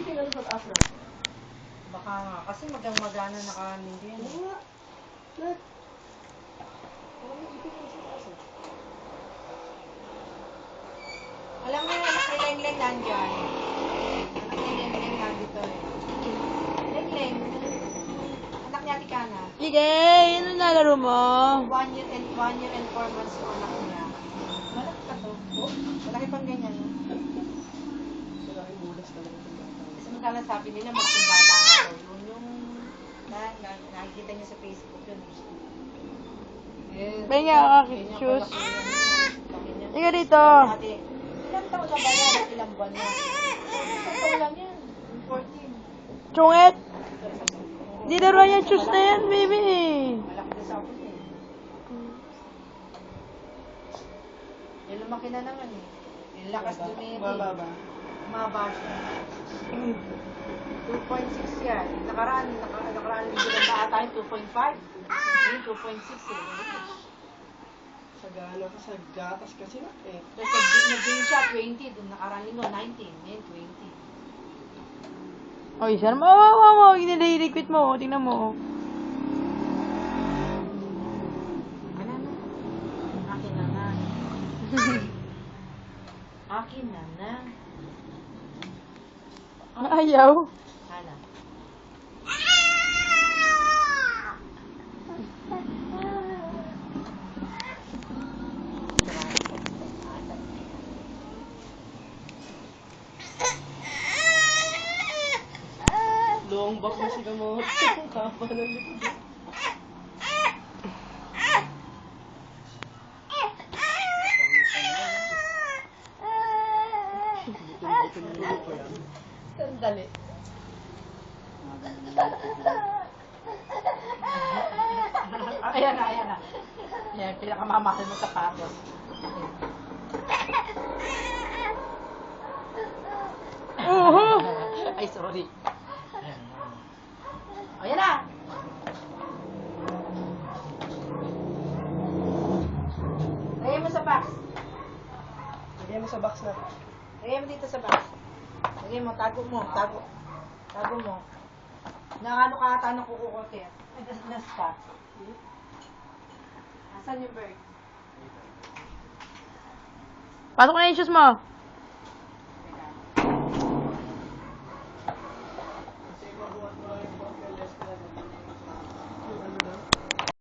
tingnan sa taas na. Baka nga, kasi magang-magana nakanin din. Oo nga. Net. Oo, tingnan sa taas eh. Alam mo yung anak ni Leng-Leng nandyan. Anak ni Leng-Leng nandito eh. Leng-Leng, anak niya Tikana. Sige, ano nalaro mo? 1 year and 4 months yung anak niya. Malaki ka to. Oh, malaki pang ganyan. No? Malaking bulas talaga itong bata. Kasi magkala sabi nila, malaking bata nga daw. Yun yung nakikita niya sa Facebook yun. Eh, May nga ganyan pala shoes. po yan, eh. Laki niya. Sige dito. Ate, ilang taon na ba yan? At ilang buwan na? Isang taon lang yan. 14. Chungit! Di laruan yung shoes na yan, baby. Malaki na sa akin eh. Eh, lumaki na naman eh. Yung lakas dumiri. Mababa. Maba siya. 2.6 yan. Nakaraan linggo lang ba tayo 2.5? Ngayon 2.6 eh. Sagana ka sa gatas kasi na eh. Tapos nag-gain siya 20. Doon nakaraan linggo 19. Ngayon 20. Oy, saan mo? Wow, inililiquid mo. Tingnan mo. Ano na? Akin na na. Akin na na. Ayaw. Sana. Long back na si Gamot. Kapa ng likod. Sandali. Ayan na, ayan na. Yan, pinakamamahal mo sapatos. Ay, sorry. Ayan na. Lagay mo sa box. Lagyan mo sa box na. Lagay mo dito sa box. Lagay mo, tago mo, tago. Tago mo. Nakano ka ata ng kukukote. Ay, nas pa. Asan yung bird? Pasok na yung shoes mo.